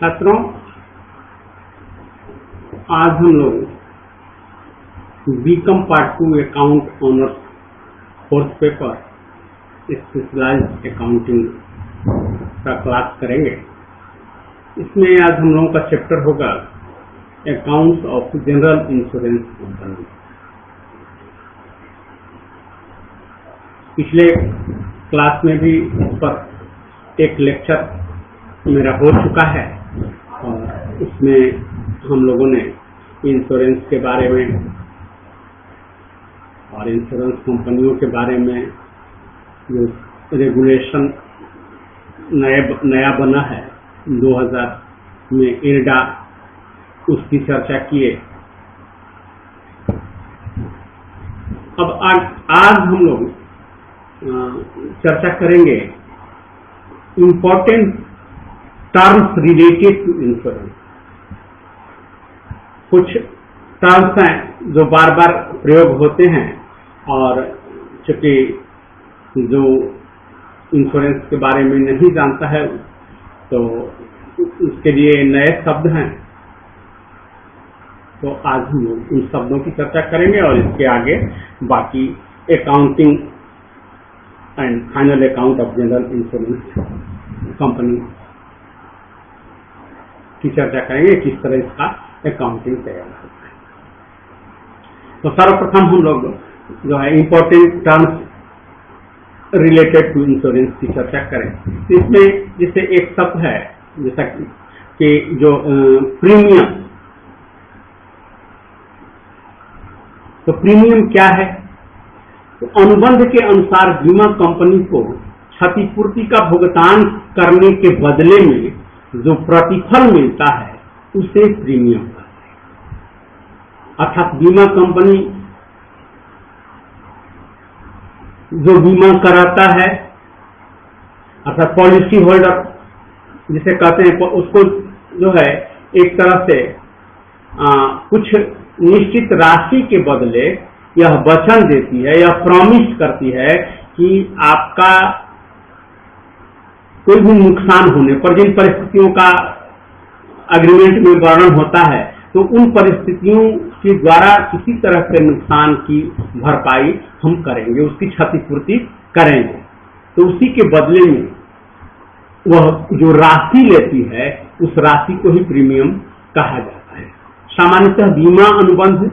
छात्रों, आज हम लोग BCom part 2 account honours course paper specialized accounting का क्लास करेंगे। इसमें आज हम लोगों का चैप्टर होगा accounts of general insurance company. पिछले क्लास में भी इस पर एक लेक्चर मेरा हो चुका है और उसमें हम लोगों ने इंश्योरेंस के बारे में और इंश्योरेंस कंपनियों के बारे में जो रेगुलेशन नया बना है 2000 में IRDA, उसकी चर्चा किए। अब आज हम लोग चर्चा करेंगे important terms related to insurance. कुछ टर्म्स हैं जो बार बार प्रयोग होते हैं और चूंकि जो इंश्योरेंस के बारे में नहीं जानता है तो उसके लिए नए शब्द हैं, तो आज हम लोग उन शब्दों की चर्चा करेंगे और इसके आगे बाकी accounting and final account of general insurance company की चर्चा करेंगे, किस तरह इसका अकाउंटिंग तैयार होता है। तो सर्वप्रथम हम लोग जो है important terms related to insurance की चर्चा करें। इसमें जैसे एक शब्द है जैसा कि जो प्रीमियम, तो प्रीमियम क्या है? तो अनुबंध के अनुसार बीमा कंपनी को क्षतिपूर्ति का भुगतान करने के बदले में जो प्रतिफल मिलता है उसे प्रीमियम कहते हैं। अर्थात बीमा कंपनी जो बीमा कराता है, अर्थात पॉलिसी होल्डर जिसे कहते हैं, उसको जो है एक तरह से कुछ निश्चित राशि के बदले यह वचन देती है या प्रॉमिस करती है कि आपका कोई भी नुकसान होने पर, जिन परिस्थितियों का एग्रीमेंट में वर्णन होता है, तो उन परिस्थितियों के द्वारा किसी तरह के नुकसान की भरपाई हम करेंगे, उसकी क्षतिपूर्ति करेंगे। तो उसी के बदले में वह जो राशि लेती है उस राशि को ही प्रीमियम कहा जाता है। सामान्यतः बीमा अनुबंध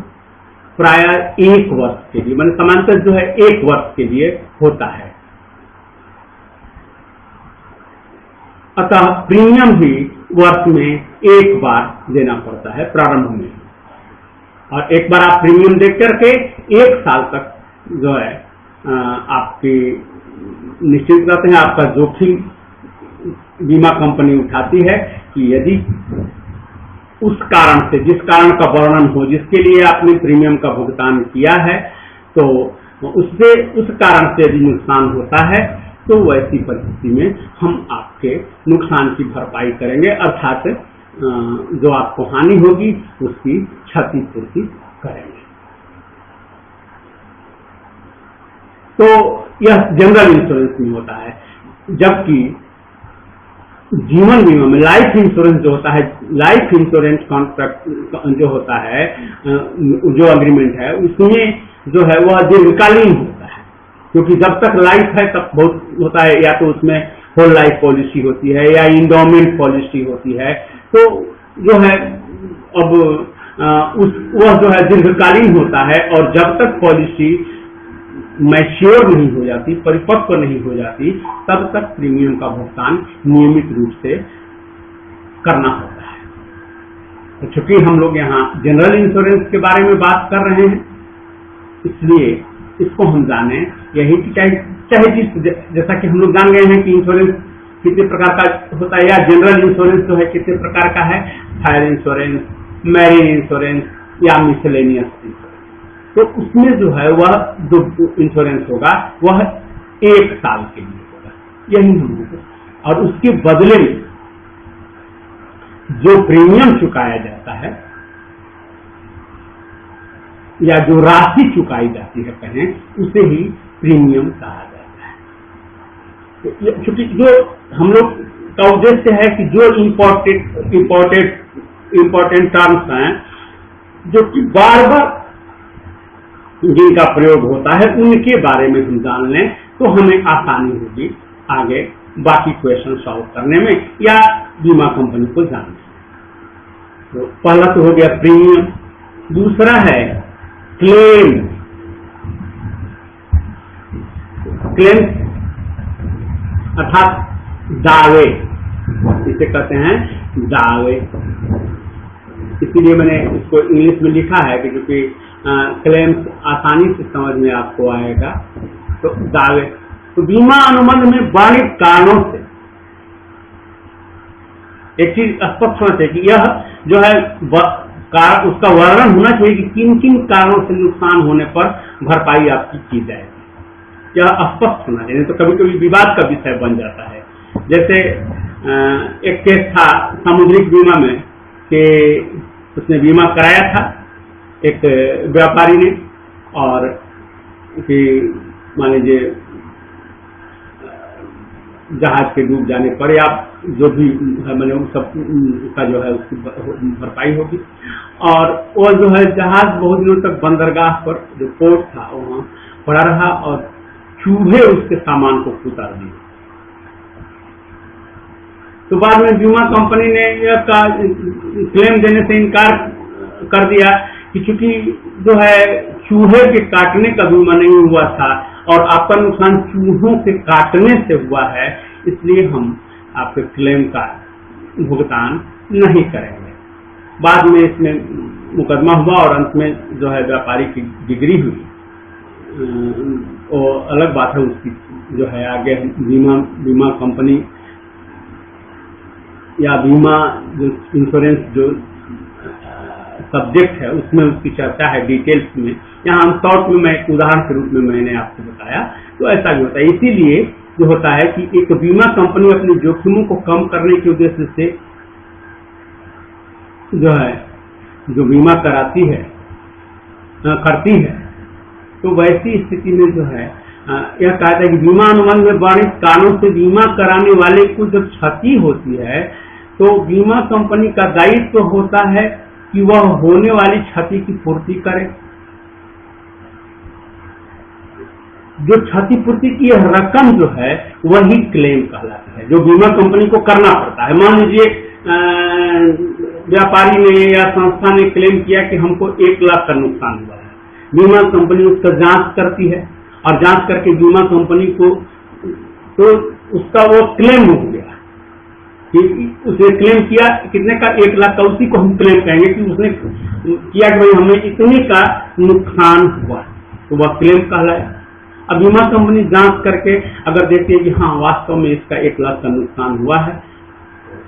प्राय 1 वर्ष के लिए, माने सामान्यतः जो है 1 वर्ष के लिए होता है। अतः प्रीमियम भी वर्ष में 1 बार देना पड़ता है प्रारंभ में, और एक बार आप प्रीमियम दे करके 1 साल तक जो है आपकी निश्चित रहते हैं, आपका जोखिम बीमा कंपनी उठाती है कि यदि उस कारण से, जिस कारण का वर्णन हो, जिसके लिए आपने प्रीमियम का भुगतान किया है, तो उससे उस कारण से यदि नुकसान होता है तो वैसी परिस्थिति में हम आपके नुकसान की भरपाई करेंगे, अर्थात जो आपको हानि होगी उसकी क्षतिपूर्ति करेंगे। तो यह जनरल इंश्योरेंस में होता है। जबकि जीवन बीमा में लाइफ इंश्योरेंस जो होता है, लाइफ इंश्योरेंस कॉन्ट्रैक्ट जो होता है, जो एग्रीमेंट है, उसमें जो है वह दीर्घकालीन होता है, क्योंकि जब तक लाइफ है तब बहुत होता है, या तो उसमें होल लाइफ पॉलिसी होती है या इंडोमेंट पॉलिसी होती है। तो जो है अब वह जो है दीर्घकालीन होता है, और जब तक पॉलिसी मैच्योर नहीं हो जाती, परिपक्व नहीं हो जाती, तब तक प्रीमियम का भुगतान नियमित रूप से करना होता है। तो चूंकि हम लोग यहाँ जनरल इंश्योरेंस के बारे में बात कर रहे हैं, इसलिए इसको हम जाने, यही चाहे जैसा कि हम लोग जान गए हैं कि इंश्योरेंस कितने प्रकार का होता है, या जनरल इंश्योरेंस जो है कितने प्रकार का है, फायर इंश्योरेंस, मैरीन इंश्योरेंस या मिसलेनियस इंश्योरेंस। तो उसमें जो है वह जो इंश्योरेंस होगा वह 1 साल के लिए होगा, यही हम लोग, और उसके बदले में जो प्रीमियम चुकाया जाता है या जो राशि चुकाई जाती है कहें, उसे ही प्रीमियम कहा जाता है। तो चूंकि जो हम लोग का उद्देश्य है कि जो इम्पोर्टेंट टर्म्स हैं जो कि बार बार जिनका प्रयोग होता है उनके बारे में हम जान लें तो हमें आसानी होगी आगे बाकी क्वेश्चन सॉल्व करने में या बीमा कंपनी को जानने में। तो पहला तो हो गया प्रीमियम, दूसरा है क्लेम। क्लेम अर्थात दावे, इसे कहते हैं दावे। इसीलिए मैंने इसको इंग्लिश में लिखा है कि क्योंकि क्लेम्स आसानी से समझ में आपको आएगा। तो दावे, तो बीमा अनुबंध में वर्णित कारणों से एक चीज स्पष्ट होना चाहिए कि यह जो है उसका वर्णन होना चाहिए कि किन किन कारणों से नुकसान होने पर भरपाई आपकी की जाएगी, यह स्पष्ट होना चाहिए। तो कभी कभी विवाद का विषय बन जाता है। जैसे एक केस था सामुद्रिक बीमा में कि उसने बीमा कराया था एक व्यापारी ने, और कि मान लीजिए जहाज के डूब जाने पर या जो भी मैंने सब का जो है उसकी भरपाई होगी, और वो जो है जहाज बहुत दिनों तक बंदरगाह पर जो पोर्ट था वहाँ पड़ा रहा और चूहे उसके सामान को उतार दिए। तो बाद में बीमा कंपनी ने यह क्लेम देने से इनकार कर दिया कि चूंकि जो है चूहे के काटने का बीमा नहीं हुआ था और आपका नुकसान चूहों के काटने से हुआ है, इसलिए हम आपके क्लेम का भुगतान नहीं करेंगे। बाद में इसमें मुकदमा हुआ और अंत में जो है व्यापारी की डिग्री हुई, वो अलग बात है उसकी। जो है आगे बीमा कंपनी या बीमा जो इंश्योरेंस जो सब्जेक्ट है उसमें उसकी चर्चा है डिटेल्स में। यहाँ हम शॉर्ट में मैं एक उदाहरण के रूप में मैंने आपको बताया। तो ऐसा भी होता है, इसीलिए जो होता है कि एक बीमा कंपनी अपने जोखिमों को कम करने के उद्देश्य से जो है जो बीमा करती है, तो वैसी स्थिति में जो है यह कहता है कि बीमा अनुबंध में वर्णित कारणों से बीमा कराने वाले को जब क्षति होती है तो बीमा कंपनी का दायित्व होता है कि वह होने वाली क्षति की पूर्ति करे। जो क्षतिपूर्ति की यह रकम जो है वही क्लेम कहलाता है, जो बीमा कंपनी को करना पड़ता है। मान लीजिए व्यापारी ने या संस्था ने क्लेम किया कि हमको 1 लाख का नुकसान हुआ है, बीमा कंपनी उसका जांच करती है और जांच करके बीमा कंपनी को तो उसका वो क्लेम हो गया कि उसने क्लेम किया कितने का 1 लाख का, उसी को हम क्लेम कहेंगे कि उसने किया कि भाई हमें इतने का नुकसान हुआ, तो वह क्लेम कहलाया। अब बीमा कंपनी जांच करके अगर देखती है कि हाँ वास्तव में इसका 1 लाख का नुकसान हुआ है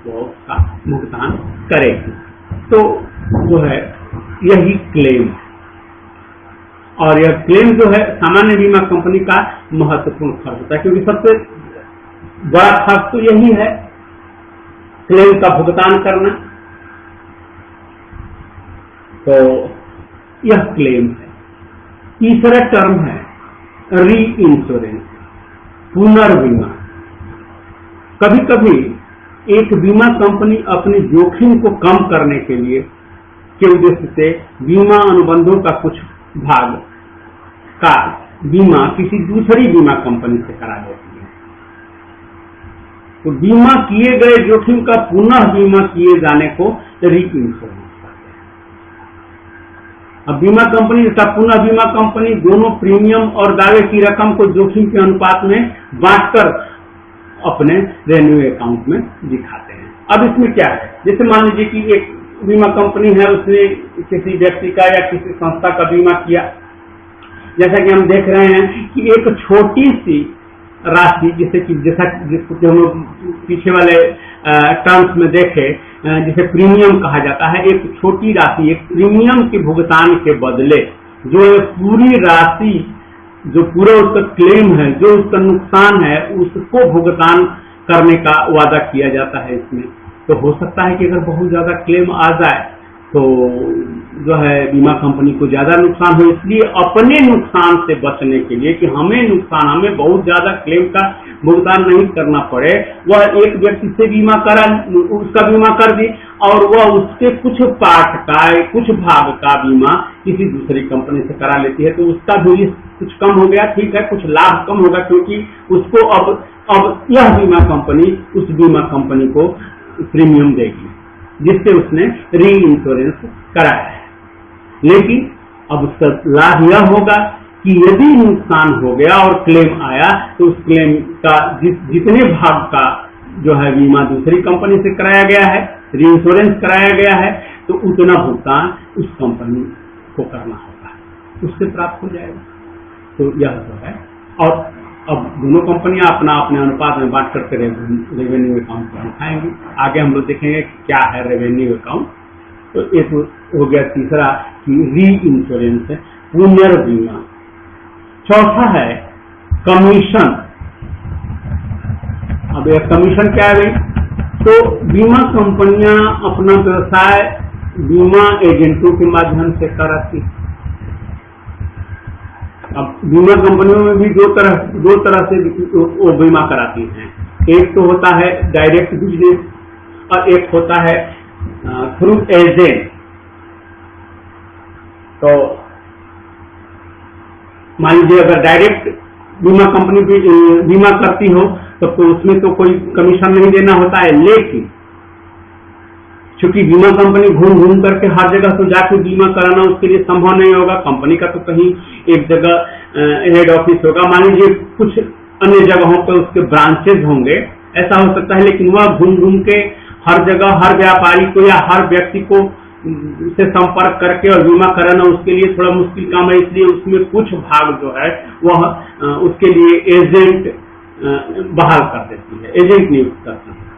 तो वो उसका भुगतान करेगी। तो जो है यही क्लेम है, और यह क्लेम जो है सामान्य बीमा कंपनी का महत्वपूर्ण खर्च होता है, क्योंकि सबसे बड़ा खर्च तो यही है क्लेम का भुगतान करना। तो यह क्लेम है। तीसरा टर्म है री इंश्योरेंस, पुनर्बीमा। कभी कभी एक बीमा कंपनी अपने जोखिम को कम करने के लिए के उद्देश्य से बीमा अनुबंधों का कुछ भाग का बीमा किसी दूसरी बीमा कंपनी से करा देती है। तो बीमा किए गए जोखिम का पुनः बीमा किए जाने को री इंश्योरेंस कहते हैं। अब बीमा कंपनी तथा पुनः बीमा कंपनी दोनों प्रीमियम और दावे की रकम को जोखिम के अनुपात में बांटकर अपने रेवेन्यू अकाउंट में दिखाते हैं। अब इसमें क्या है, जैसे मान लीजिए कि एक बीमा कंपनी है, उसने किसी व्यक्ति का या किसी संस्था का बीमा किया। जैसा कि हम देख रहे हैं कि एक छोटी सी राशि जिसको हम लोग पीछे वाले टर्म्स में देखे जिसे प्रीमियम कहा जाता है, एक छोटी राशि एक प्रीमियम के भुगतान के बदले जो पूरी राशि जो पूरा उसका क्लेम है, जो उसका नुकसान है, उसको भुगतान करने का वादा किया जाता है इसमें। तो हो सकता है कि अगर बहुत ज्यादा क्लेम आ जाए तो जो है बीमा कंपनी को ज्यादा नुकसान हो, इसलिए अपने नुकसान से बचने के लिए कि हमें बहुत ज्यादा क्लेम का भुगतान नहीं करना पड़े, वह एक व्यक्ति से बीमा करा, उसका बीमा कर दी और वह उसके कुछ पार्ट का, कुछ भाग का बीमा किसी दूसरी कंपनी से करा लेती है, तो उसका भी रिस्क कुछ कम हो गया, ठीक है, कुछ लाभ कम होगा, क्योंकि उसको अब यह बीमा कंपनी उस बीमा कंपनी को प्रीमियम देगी जिससे उसने री इंश्योरेंस कराया है। लेकिन अब उसका लाभ यह होगा कि यदि नुकसान हो गया और क्लेम आया तो उस क्लेम का जितने भाग का जो है बीमा दूसरी कंपनी से कराया गया है, री इंश्योरेंस कराया गया है, तो उतना भुगतान उस कंपनी को करना होगा, उससे प्राप्त हो जाएगा। तो यह जो है, और अब दोनों कंपनियां अपना अपने अनुपात में बांट करके रेवेन्यू अकाउंट को दिखाएंगी। आगे हम लोग देखेंगे क्या है रेवेन्यू अकाउंट। तो एक हो गया तीसरा कि री इंश्योरेंस है, पुनर्बीमा। चौथा है कमीशन। अब यह कमीशन क्या है भाई? तो बीमा कंपनियां अपना व्यवसाय बीमा एजेंटों के माध्यम से कराती है। अब बीमा कंपनियों में भी दो तरह से वो बीमा कराती हैं। एक तो होता है डायरेक्ट बिजनेस और एक होता है थ्रू एजेंट। तो मान लीजिए अगर डायरेक्ट बीमा कंपनी बीमा करती हो तो उसमें तो कोई कमीशन नहीं देना होता है, लेकिन चूंकि बीमा कंपनी घूम घूम करके हर जगह तो जाके बीमा कराना उसके लिए संभव नहीं होगा। कंपनी का तो कहीं एक जगह हेड ऑफिस होगा, मान लीजिए कुछ अन्य जगहों पर उसके ब्रांचेज होंगे, ऐसा हो सकता है, लेकिन वह घूम घूम के हर जगह हर व्यापारी को या हर व्यक्ति को से संपर्क करके और बीमा कराना उसके लिए थोड़ा मुश्किल काम है। इसलिए उसमें कुछ भाग जो है वह उसके लिए एजेंट बहाल कर देती है, एजेंट नियुक्त करती है,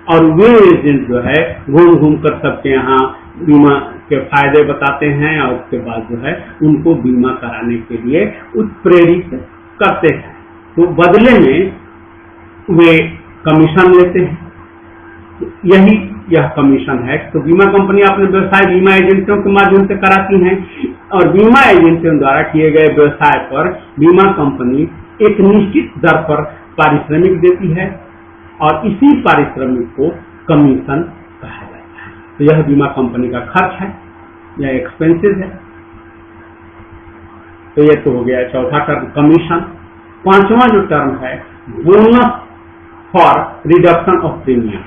और वे एजेंट जो है घूम घूम कर सबके यहाँ बीमा के फायदे बताते हैं और उसके बाद जो है उनको बीमा कराने के लिए उत्प्रेरित करते हैं। तो बदले में वे कमीशन लेते हैं, यह कमीशन है। तो बीमा कंपनियां अपने व्यवसाय बीमा एजेंटों के माध्यम से कराती हैं और बीमा एजेंटों द्वारा किए गए व्यवसाय पर बीमा कंपनी एक निश्चित दर पर पारिश्रमिक देती है और इसी पारिश्रमिक को कमीशन कहा जाता है। तो यह बीमा कंपनी का खर्च है, यह एक्सपेंसेस है। तो यह तो हो गया चौथा टर्म कमीशन। पांचवा जो टर्म है bonus for reduction of premium.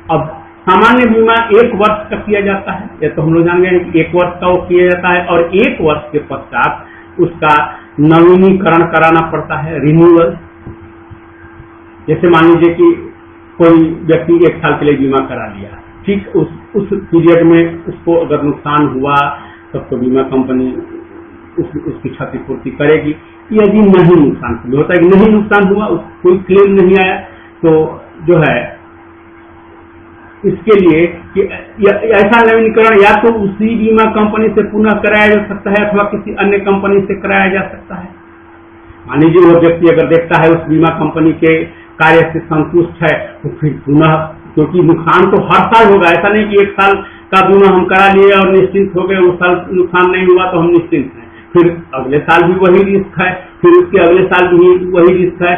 अब सामान्य बीमा 1 वर्ष का किया जाता है, यह तो हम लोग जान गए हैं कि 1 वर्ष का वो किया जाता है और 1 वर्ष के पश्चात उसका नवीनीकरण कराना पड़ता है, रिन्यूअल। जैसे मान लीजिए कि कोई व्यक्ति 1 साल के लिए बीमा करा लिया, ठीक उस पीरियड में उसको अगर नुकसान हुआ तब तो बीमा कंपनी उसकी क्षतिपूर्ति करेगी। यदि नहीं नुकसान होता है कि नहीं नुकसान हुआ, कोई क्लेम नहीं आया, तो जो है इसके लिए कि ऐसा नवीनीकरण या तो उसी बीमा कंपनी से पुनः कराया जा सकता है अथवा किसी अन्य कंपनी से कराया जा सकता है। मान लीजिए वो व्यक्ति अगर देखता है उस बीमा कंपनी के कार्य से संतुष्ट है तो फिर पुनः, क्योंकि नुकसान तो हर साल होगा, ऐसा नहीं कि 1 साल का बीमा हम करा लिए और निश्चिंत हो गए, उस साल नुकसान नहीं हुआ तो हम निश्चिंत हैं, फिर अगले साल भी वही रिस्क है, फिर उसके अगले साल भी वही रिस्क है।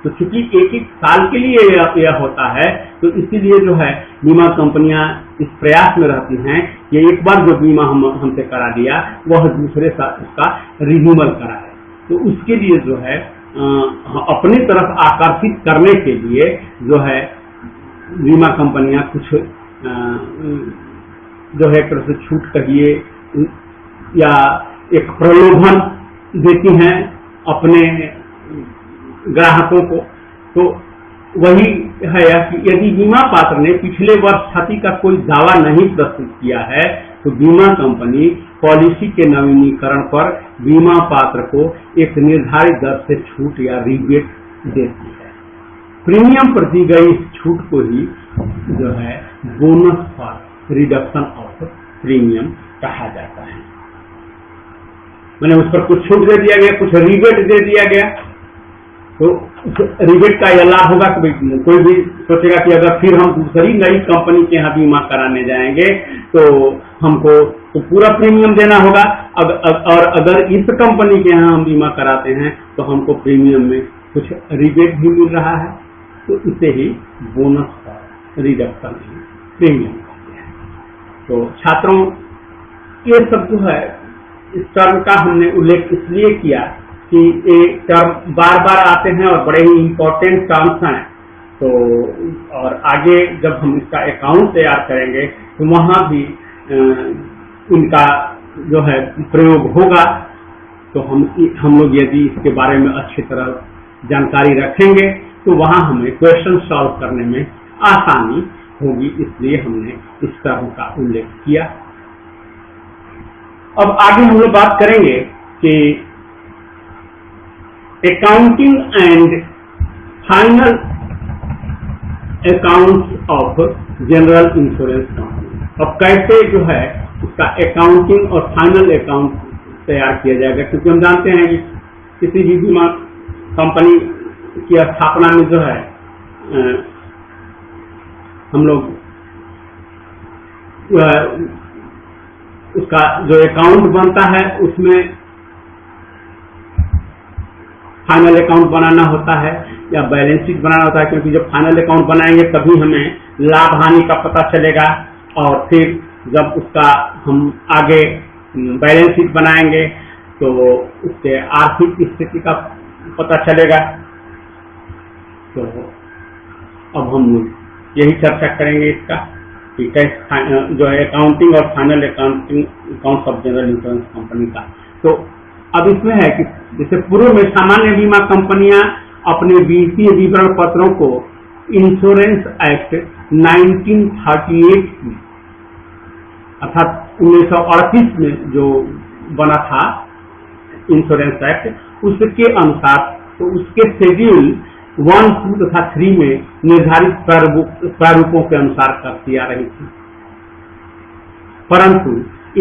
तो चूंकि 1-1 साल के लिए यह होता है, तो इसीलिए जो है बीमा कंपनियां इस प्रयास में रहती हैं कि एक बार जो बीमा हमसे करा दिया वह दूसरे साल उसका रिन्यूअल कराए। तो उसके लिए जो है अपनी तरफ आकर्षित करने के लिए जो है बीमा कंपनियां कुछ जो है एक तरह से छूट कहिए या एक प्रलोभन देती हैं अपने ग्राहकों को। तो वही है कि यदि बीमा पात्र ने पिछले वर्ष क्षति का कोई दावा नहीं प्रस्तुत किया है तो बीमा कंपनी पॉलिसी के नवीनीकरण पर बीमा पात्र को एक निर्धारित दर से छूट या रिबेट देती है। प्रीमियम पर दी गई इस छूट को ही जो है bonus for reduction of premium कहा जाता है। मैंने उस पर कुछ छूट दे दिया गया, कुछ रिबेट दे दिया गया। तो रिबेट का यह लाभ होगा कि कोई भी सोचेगा कि अगर फिर हम दूसरी नई कंपनी के यहाँ बीमा कराने जाएंगे तो हमको तो पूरा प्रीमियम देना होगा। और अगर इस कंपनी के यहाँ हम बीमा कराते हैं तो हमको प्रीमियम में कुछ रिबेट भी मिल रहा है, तो इसे ही बोनस रिडक्शन प्रीमियम कहते हैं। तो छात्रों, ये सब जो है इस टर्म का हमने उल्लेख इसलिए किया कि ये टर्म बार बार आते हैं और बड़े ही इम्पोर्टेंट टर्म्स हैं। तो और आगे जब हम इसका अकाउंट तैयार करेंगे तो वहाँ भी इनका जो है प्रयोग होगा। तो हम लोग यदि इसके बारे में अच्छी तरह जानकारी रखेंगे तो वहाँ हमें क्वेश्चन सॉल्व करने में आसानी होगी, इसलिए हमने इस टर्म का उल्लेख किया। अब आगे हम लोग बात करेंगे कि accounting and final accounts of general insurance company. अब कैसे जो है उसका अकाउंटिंग और फाइनल अकाउंट तैयार किया जाएगा, क्योंकि हम जानते हैं कि किसी भी बीमा कंपनी की स्थापना में जो है हम लोग उसका जो अकाउंट बनता है उसमें फाइनल अकाउंट बनाना होता है या बैलेंस शीट बनाना होता है, क्योंकि जब फाइनल अकाउंट बनाएंगे तभी हमें लाभ हानि का पता चलेगा और फिर जब उसका हम आगे बैलेंस शीट बनाएंगे तो उसके आर्थिक स्थिति का पता चलेगा। तो अब हम यही चर्चा करेंगे इसका कि कैसे जो है अकाउंटिंग और final accounts of general insurance company का। तो अब इसमें है कि जैसे पूर्व में सामान्य बीमा कंपनियां अपने वित्तीय विवरण पत्रों को इंश्योरेंस एक्ट 1938 में अर्थात 1938 में जो बना था इंश्योरेंस एक्ट, उसके अनुसार तो उसके शेड्यूल 1, 2 तथा 3 में निर्धारित प्रारूपों के अनुसार करती आ रही थी। परंतु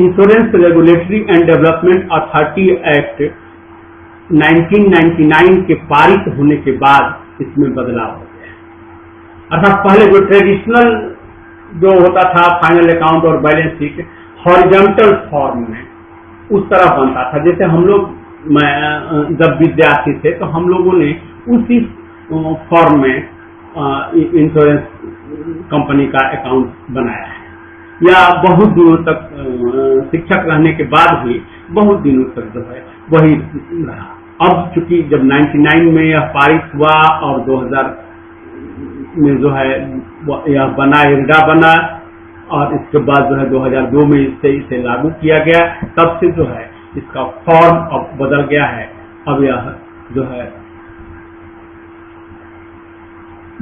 insurance regulatory and development authority act 1999 के पारित होने के बाद इसमें बदलाव हो गया। अर्थात पहले जो ट्रेडिशनल जो होता था फाइनल अकाउंट और बैलेंस शीट हॉरिजॉन्टल फॉर्म में उस तरह बनता था। जैसे हम लोग जब विद्यार्थी थे तो हम लोगों ने उसी फॉर्म में इंश्योरेंस कंपनी का अकाउंट बनाया है, या बहुत दिनों तक शिक्षक रहने के बाद भी बहुत दिनों तक जो है वही रहा। अब चूंकि जब 99 में यह पारित हुआ और 2000 में जो है यह बना, इरडा बना, और इसके बाद जो है 2002 में इसे लागू किया गया, तब से जो है इसका फॉर्म अब बदल गया है। अब यह जो है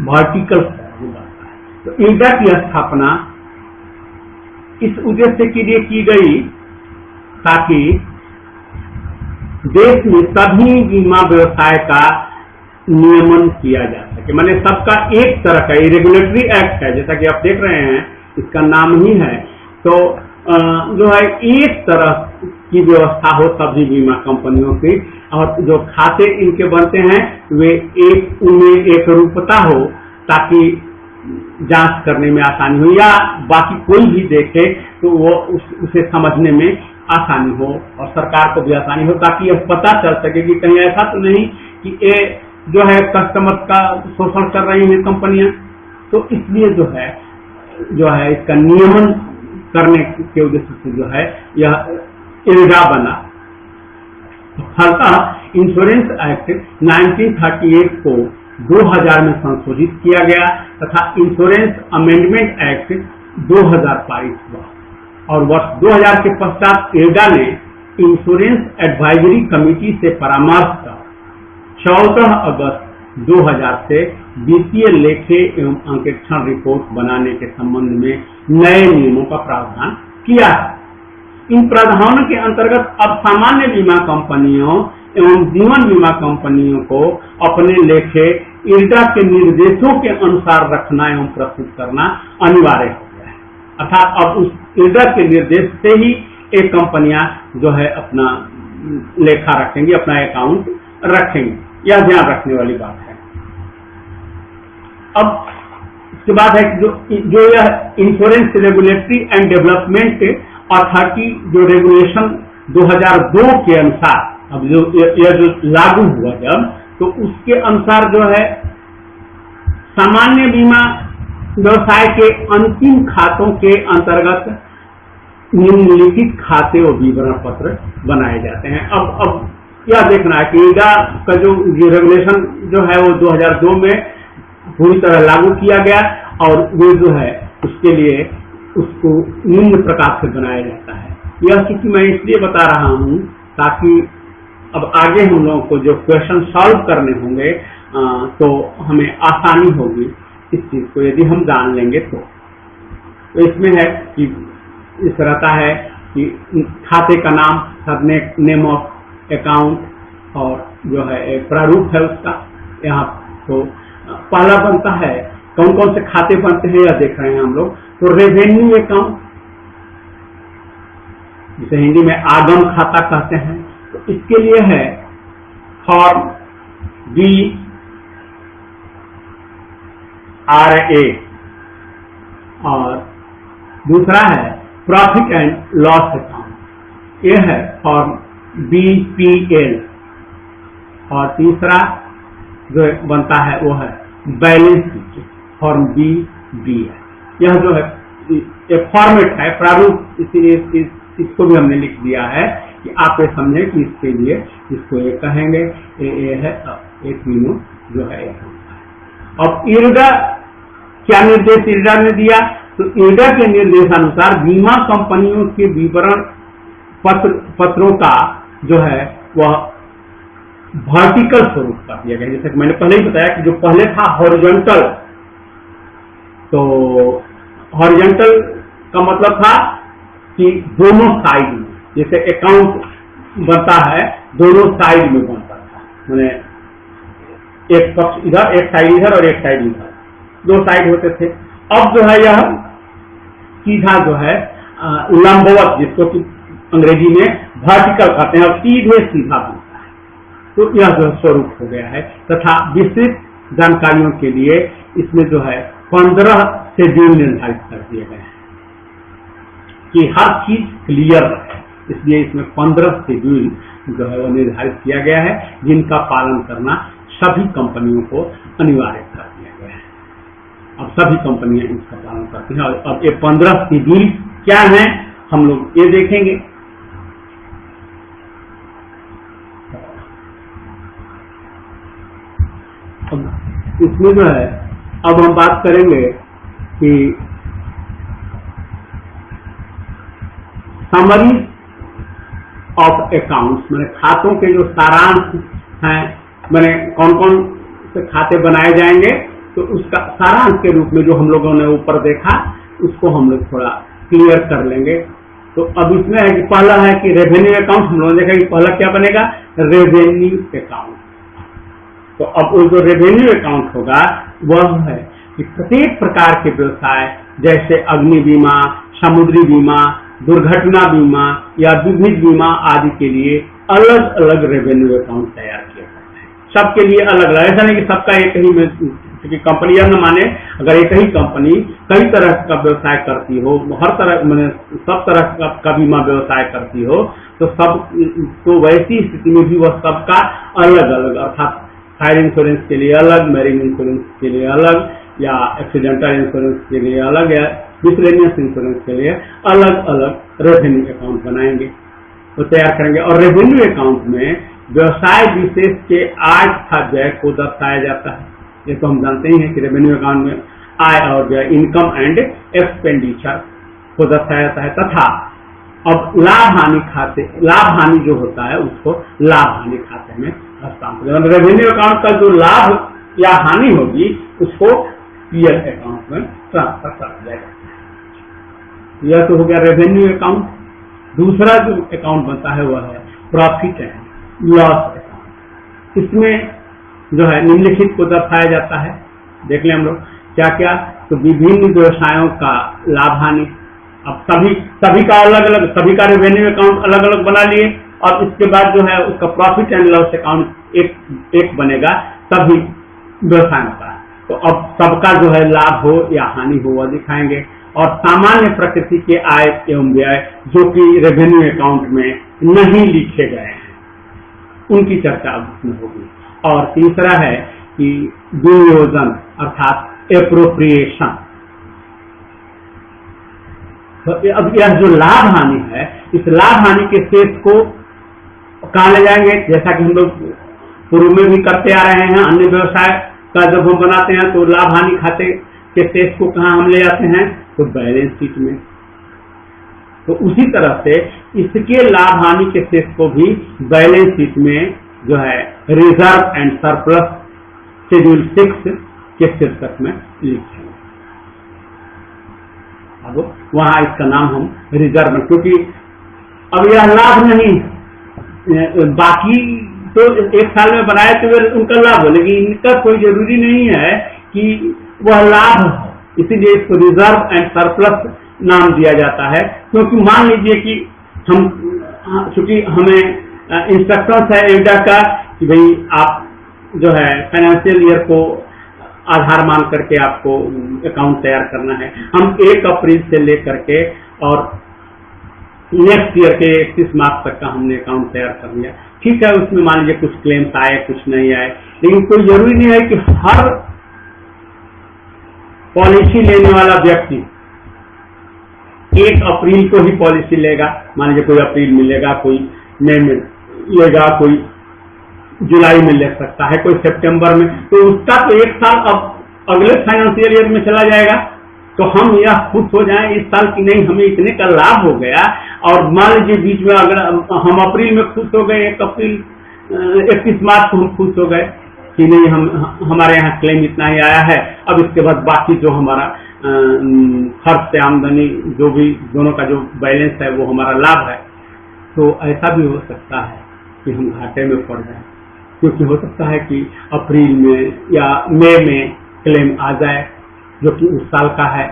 वर्टिकल फॉर्म बनता है। तो इरडा की स्थापना इस उद्देश्य के लिए की गई ताकि देश में सभी बीमा व्यवसाय का नियमन किया जा सके। माने सबका एक तरह का रेगुलेटरी एक्ट है, जैसा कि आप देख रहे हैं इसका नाम ही है। तो जो है एक तरह की व्यवस्था हो सभी बीमा कंपनियों की, और जो खाते इनके बनते हैं वे उनमें एक रूपता हो ताकि जांच करने में आसानी हो, या बाकी कोई भी देखे तो वो उसे समझने में आसानी हो और सरकार को भी आसानी हो, ताकि यह पता चल सके कि कहीं ऐसा तो नहीं कि ये जो है कस्टमर का शोषण कर रही हैं कंपनियां। तो इसलिए जो है इसका नियमन करने के उद्देश्य से जो है यह इरडा बना। फलतः इंश्योरेंस एक्ट 1938 को 2000 में संशोधित किया गया तथा इंश्योरेंस अमेंडमेंट एक्ट 2000 पारित हुआ, और वर्ष 2000 के पश्चात इरडा ने इंश्योरेंस एडवाइजरी कमेटी से परामर्श कर 14 अगस्त 2000 से वित्तीय लेखे एवं अंकेक्षण रिपोर्ट बनाने के संबंध में नए नियमों का प्रावधान किया है। इन प्रावधानों के अंतर्गत अब सामान्य बीमा कंपनियों एवं जीवन बीमा कंपनियों को अपने लेखे इरडा के निर्देशों के अनुसार रखना एवं प्रस्तुत करना अनिवार्य हो गया है। अर्थात अब उस इरडा के निर्देश से ही एक कंपनियां जो है अपना लेखा रखेंगी, अपना अकाउंट रखेंगे। यह ध्यान रखने वाली बात है। अब इसके बाद है जो यह insurance regulatory and development authority जो रेगुलेशन 2002 के अनुसार, अब जो यह जो लागू हुआ जब, तो उसके अनुसार जो है सामान्य बीमा व्यवसाय के अंतिम खातों के अंतर्गत निम्नलिखित खाते और विवरण पत्र बनाए जाते हैं। अब यह देखना है कि ईडा का जो रेगुलेशन जो है वो 2002 में पूरी तरह लागू किया गया, और वो जो है उसके लिए उसको निम्न प्रकार से बनाया जाता है। यह चूंकि मैं इसलिए बता रहा हूं ताकि अब आगे हम लोगों को जो क्वेश्चन सॉल्व करने होंगे तो हमें आसानी होगी इस चीज को यदि हम जान लेंगे तो इसमें है कि इस रहता है कि खाते का नाम, नेम ऑफ अकाउंट, और जो है एक प्रारूप है उसका। यहाँ तो पहला बनता है, कौन कौन से खाते बनते हैं यह देख रहे हैं हम लोग। तो रेवेन्यू अकाउंट, जिसे हिंदी में आगम खाता कहते हैं, तो इसके लिए है फॉर्म BRA, और दूसरा है प्रॉफिट एंड लॉस अकाउंट, ये है फॉर्म BPL, और तीसरा जो बनता है वो है बैलेंस शीट, फॉर्म BB है। यह जो है एक फॉर्मेट है, प्रारूप, इसीलिए इसको भी हमने लिख दिया है कि आप ये समझें कि इसके लिए इसको ये कहेंगे, ये है ये तीनों जो है। अब IRDA क्या निर्देश IRDA ने दिया, तो IRDA के निर्देशानुसार बीमा कंपनियों के विवरण पत्रों का जो है वह वर्टिकल स्वरूप कर दिया गया। जैसे कि मैंने पहले ही बताया कि जो पहले था हॉरिजॉन्टल, तो हॉरिजॉन्टल का मतलब था कि दोनों साइड में, जैसे अकाउंट बनता है दोनों साइड में बनता था, मैंने एक पक्ष इधर, एक साइड इधर और एक साइड इधर, दो साइड होते थे। अब जो है यह सीधा जो है लंबवत, जिसको कि अंग्रेजी में वर्टिकल कहते हैं, अब सीधे सीधा बनता है। तो यह जो स्वरूप हो गया है, तथा विस्तृत जानकारियों के लिए इसमें जो है 15 शेड्यूल निर्धारित कर दिए गए हैं कि हर चीज क्लियर है, इसलिए इसमें 15 शेड्यूल जो है वो निर्धारित किया गया है, जिनका पालन करना सभी कंपनियों को अनिवार्य कर दिया गया है। अब सभी कंपनियां इसका पालन करती हैं, और अब ये 15 शेड्यूल क्या हैं हम लोग ये देखेंगे। अब इसमें जो है अब हम बात करेंगे कि समरी ऑफ अकाउंट्स, मैंने खातों के जो सारांश हैं, मैंने कौन कौन से खाते बनाए जाएंगे, तो उसका सारांश के रूप में जो हम लोगों ने ऊपर देखा उसको हम लोग थोड़ा क्लियर कर लेंगे। तो अब इसमें है कि पहला है कि रेवेन्यू अकाउंट, हम लोगों ने देखा कि पहला क्या बनेगा, रेवेन्यू अकाउंट। तो अब वो जो रेवेन्यू अकाउंट होगा वह है कि प्रत्येक प्रकार के व्यवसाय, जैसे अग्नि बीमा, समुद्री बीमा, दुर्घटना बीमा या विविध बीमा आदि के लिए अलग अलग रेवेन्यू अकाउंट तैयार किया जाता है। सबके लिए अलग अलग, ऐसा नहीं कि सबका एक ही में, क्योंकि कंपनी यह न माने अगर एक ही कंपनी कई तरह का व्यवसाय करती हो, हर तरह मैंने सब तरह का बीमा व्यवसाय करती हो, तो सब तो वैसी स्थिति में भी वह सबका अलग अलग, अर्थात फायर इंश्योरेंस के लिए अलग, मैरीन इंश्योरेंस के लिए अलग, या एक्सीडेंटल इंश्योरेंस के लिए अलग, या मिसलेनियस इंश्योरेंस के लिए अलग अलग रेवेन्यू अकाउंट बनाएंगे, तो तैयार करेंगे। और रेवेन्यू अकाउंट में व्यवसाय विशेष के आय तथा व्यय को दर्शाया जाता है। ये तो हम जानते ही हैं कि रेवेन्यू अकाउंट में आय और व्यय, इनकम एंड एक्सपेंडिचर को दर्शाया जाता है, तथा अब लाभ हानि खाते, लाभ हानि जो होता है उसको लाभ हानि खाते में हस्तांतरण, रेवेन्यू अकाउंट का जो लाभ या हानि होगी उसको PL अकाउंट में ट्रांसफर कर दिया जाता है। यह तो हो गया रेवेन्यू अकाउंट। दूसरा जो अकाउंट बनता है वह है प्रॉफिट एंड लॉस अकाउंट। इसमें जो है निम्नलिखित को दर्शाया जाता है, देख लें हम लोग क्या क्या, तो विभिन्न व्यवसायों का लाभ हानि, अब सभी का अलग अलग, सभी का रेवेन्यू अकाउंट अलग अलग बना लिए, और इसके बाद जो है उसका प्रॉफिट एंड लॉस अकाउंट एक बनेगा सभी व्यवसायों का। तो अब सबका जो है लाभ हो या हानि हो वह दिखाएंगे। और सामान्य प्रकृति के आय एवं व्यय जो कि रेवेन्यू अकाउंट में नहीं लिखे गए हैं, उनकी चर्चा अब इसमें होगी। और तीसरा है कि विनियोजन अर्थात एप्रोप्रिएशन। तो अब यह जो लाभ हानि है, इस लाभ हानि के शेष को कहाँ ले जाएंगे? जैसा कि हम लोग पूर्व में भी करते आ रहे हैं, अन्य व्यवसाय का जब हम बनाते हैं तो लाभ हानि खाते के शेष को कहाँ हम ले जाते हैं? तो बैलेंस शीट में। तो उसी तरह से इसके लाभ हानि के शेष को भी बैलेंस शीट में जो है रिजर्व एंड सरप्लस शेड्यूल 6 के शीर्षक में लिखेंगे। अब वहां इसका नाम हम रिजर्व में, क्योंकि अब यह लाभ नहीं, बाकी तो एक साल में बनाए तो उनका लाभ हो, लेकिन इनका कोई जरूरी नहीं है कि वह लाभ हो, इसीलिए इसको रिजर्व एंड सरप्लस नाम दिया जाता है। क्योंकि मान लीजिए कि हम, चूंकि हमें इंस्ट्रक्शन है एडा का कि भाई आप जो है फाइनेंशियल ईयर को आधार मान करके आपको अकाउंट तैयार करना है। हम 1 अप्रैल से लेकर के और नेक्स्ट ईयर के 31 मार्च तक का हमने अकाउंट तैयार कर लिया, ठीक है। उसमें मान लीजिए कुछ क्लेम्स आए, कुछ नहीं आए, लेकिन कोई जरूरी नहीं है कि हर पॉलिसी लेने वाला व्यक्ति 1 अप्रैल को ही पॉलिसी लेगा। मान लीजिए कोई अप्रैल में लेगा, कोई मई में लेगा, कोई जुलाई में ले सकता है, कोई सितंबर में, तो उसका तो 1 साल अब अगले फाइनेंशियल ईयर में चला जाएगा। तो हम यह खुश हो जाएं इस साल की नहीं हमें इतने का लाभ हो गया, और मान लीजिए बीच में अगर हम अप्रैल में खुश हो गए, 1 अप्रैल 31 मार्च को हम खुश हो गए कि नहीं हमारे यहाँ क्लेम इतना ही आया है, अब इसके बाद बाकी जो हमारा खर्च से आमदनी जो भी दोनों का जो बैलेंस है वो हमारा लाभ है। तो ऐसा भी हो सकता है कि हम घाटे में पड़ जाए, क्योंकि हो सकता है कि अप्रैल में या मई में क्लेम आ जाए जो कि उस साल का है,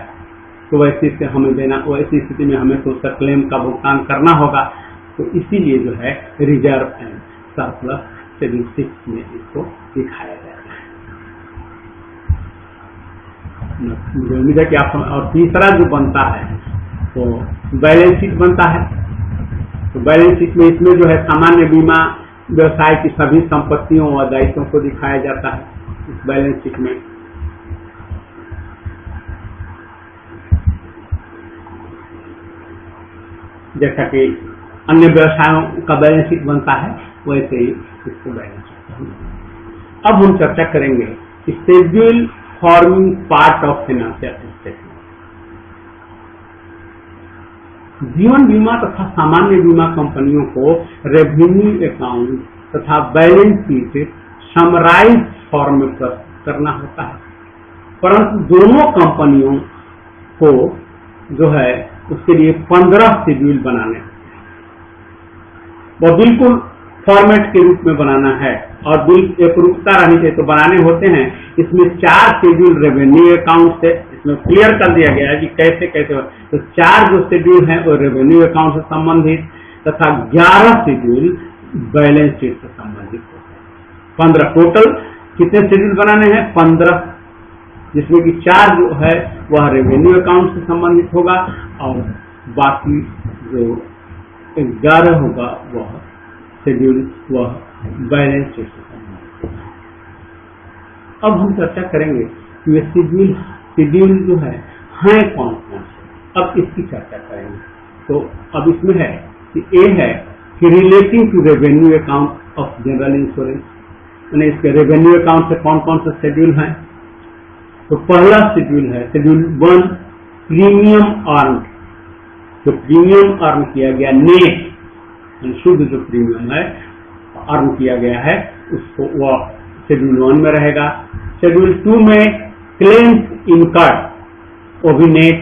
तो वैसी से हमें देना, वैसी स्थिति में हमें तो उसका क्लेम का भुगतान करना होगा। तो इसीलिए जो है रिजर्व एंड सरप्लस शेड्यूल 6 में इसको दिखाया जाता है। मुझे उम्मीद है कि आप। और तीसरा जो बनता है तो बैलेंस शीट बनता है। तो बैलेंस शीट में इसमें जो है सामान्य बीमा व्यवसाय की सभी संपत्तियों और दायित्वों को दिखाया जाता है इस बैलेंस शीट में। जैसा कि अन्य व्यवसायों का बैलेंस शीट बनता है, वैसे ही इसको बैलेंस शीट। अब हम चर्चा करेंगे schedule forming part of financial statement. जीवन बीमा तथा सामान्य बीमा कंपनियों को रेवेन्यू अकाउंट तथा बैलेंस शीट समराइज फॉर्म में प्रस्तुत करना होता है, परंतु दोनों कंपनियों को जो है उसके लिए 15 शेड्यूल बनाने होते हैं। वो बिल्कुल फॉर्मेट के रूप में बनाना है और बिल्कुल एकरूपता रहनी चाहिए, तो बनाने होते हैं। इसमें 4 शेड्यूल रेवेन्यू अकाउंट से इसमें क्लियर कर दिया गया है कि कैसे कैसे हो। तो 4 जो शेड्यूल हैं वो रेवेन्यू अकाउंट से संबंधित तथा 11 शेड्यूल बैलेंस शीट से संबंधित होते हैं। 15 टोटल कितने शेड्यूल बनाने हैं? 15, जिसमें कि 4 जो है वह रेवेन्यू अकाउंट से संबंधित होगा और बाकी जो 11 होगा वह शेड्यूल वह बैलेंस शीट से संबंधित होगा। अब हम चर्चा करेंगे कि ये शेड्यूल जो है कौन कौन से, अब इसकी चर्चा करेंगे। तो अब इसमें है कि ए है कि relating to revenue account of general insurance, यानी इसके रेवेन्यू अकाउंट से कौन कौन से शेड्यूल हैं। तो पहला शेड्यूल है शेड्यूल 1 प्रीमियम अर्न। जो प्रीमियम अर्न किया गया नेट, शुद्ध जो प्रीमियम है अर्न किया गया है उसको वह शेड्यूल 1 में रहेगा। शेड्यूल 2 में क्लेम्स इनकर्ड, वो भी नेट।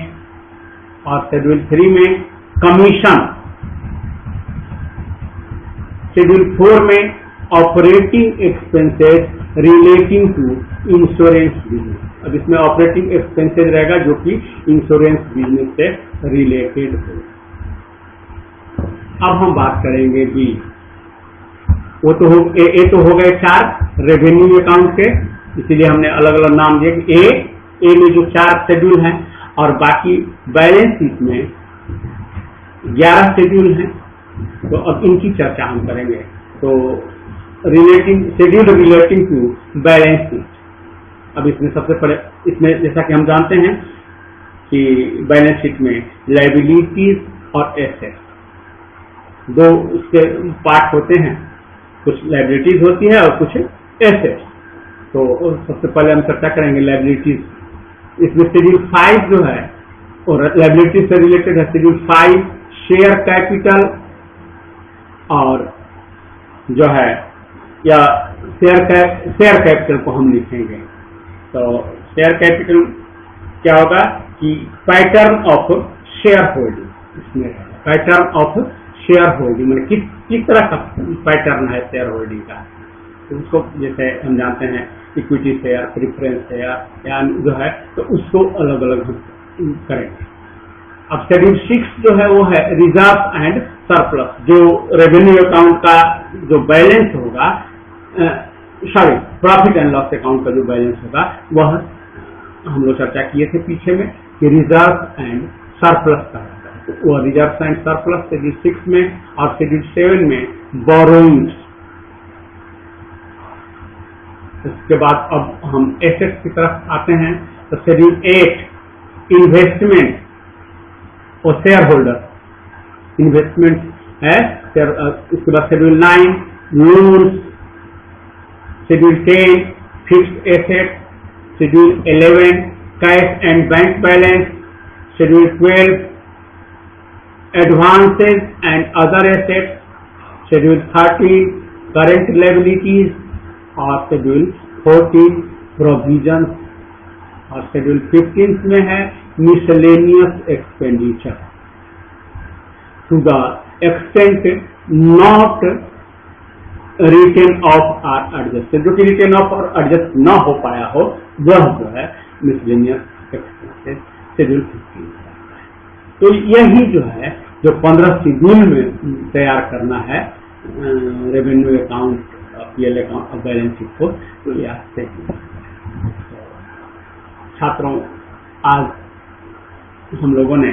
और शेड्यूल 3 में कमीशन। शेड्यूल 4 में operating expenses relating to insurance business. अब इसमें ऑपरेटिंग एक्सपेंसेस रहेगा जो कि इंश्योरेंस बिजनेस से रिलेटेड हो। अब हम बात करेंगे बी। वो तो हो ए तो हो गए 4 रेवेन्यू अकाउंट के, इसीलिए हमने अलग अलग नाम दिए। ए में जो 4 शेड्यूल हैं। और बाकी बैलेंस शीट में 11 शेड्यूल हैं। तो अब इनकी चर्चा हम करेंगे। तो schedule relating to balance sheet. अब इसमें सबसे पहले, इसमें जैसा कि हम जानते हैं कि बैलेंस शीट में लायबिलिटीज और एसेट्स दो उसके पार्ट होते हैं, कुछ लायबिलिटीज होती है और कुछ एसेट्स। तो सबसे पहले हम चर्चा करेंगे लायबिलिटीज। इसमें शेड्यूल 5 जो है और लायबिलिटीज से रिलेटेड है शेड्यूल 5 शेयर कैपिटल और जो है या शेयर कैपिटल को हम लिखेंगे। तो शेयर कैपिटल क्या होगा कि पैटर्न ऑफ शेयर होल्डिंग, इसमें पैटर्न ऑफ शेयर होल्डिंग मतलब किस तरह का पैटर्न है शेयर होल्डिंग का। तो उसको जैसे हम जानते हैं इक्विटी शेयर, प्रिफरेंस शेयर या जो है, तो उसको अलग अलग हम करेंगे। अब शेड्यूल 6 जो है वो है रिजर्व एंड सरप्लस, जो रेवेन्यू अकाउंट का जो बैलेंस होगा, प्रॉफिट एंड लॉस अकाउंट का जो बैलेंस होगा वह हम लोग चर्चा किए थे पीछे में कि रिजर्व एंड सरप्लस का होता है। तो वह रिजर्व एंड सरप्लस शेड्यूल 6 में और शेड्यूल 7 में बोरोइंग्स। उसके बाद अब हम एसेट्स की तरफ आते हैं। तो शेड्यूल 8 इन्वेस्टमेंट और शेयर होल्डर इन्वेस्टमेंट है। उसके बाद schedule 9 loans, schedule 10 fixed asset, schedule 11 cash and bank balance, schedule 12 advances and other assets, schedule 13 current liabilities और शेड्यूल 14 प्रोविजन और शेड्यूल 15 में है miscellaneous expenditure to the extent not written off और adjust, जो कि रिटेन ऑफ और adjust न हो पाया हो वह जो है मिसलेनियस एक्सपेंसेस शेड्यूल 15। तो यही जो है जो 15 शेड्यूल में तैयार करना है रेवेन्यू अकाउंट, पीएल अकाउंट और बैलेंस शीट को, तो यह शेड्यूल। छात्रों, आज हम लोगों ने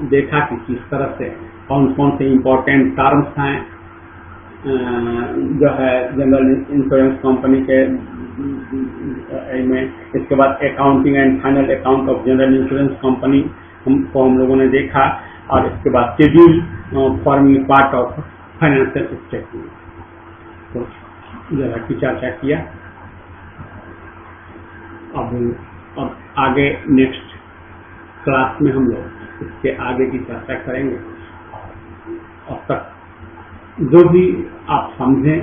देखा कि किस तरह से कौन कौन से इम्पोर्टेंट टर्म्स हैं जो है जनरल इंश्योरेंस कंपनी के में। इसके बाद accounting and final account of general insurance company हम लोगों ने देखा, और इसके बाद schedule forming part of financial statement तो जरा की चर्चा किया। अब आगे नेक्स्ट क्लास में हम लोग इसके आगे की चर्चा करेंगे। अब तक जो भी आप समझें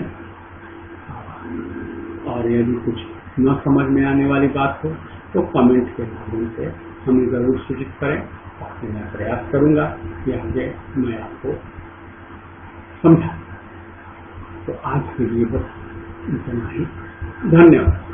और यदि कुछ न समझ में आने वाली बात हो तो कमेंट के माध्यम से हमें जरूर सूचित करें, और मैं प्रयास करूंगा कि आगे मैं आपको समझा। तो आज के लिए बस इतना ही। धन्यवाद।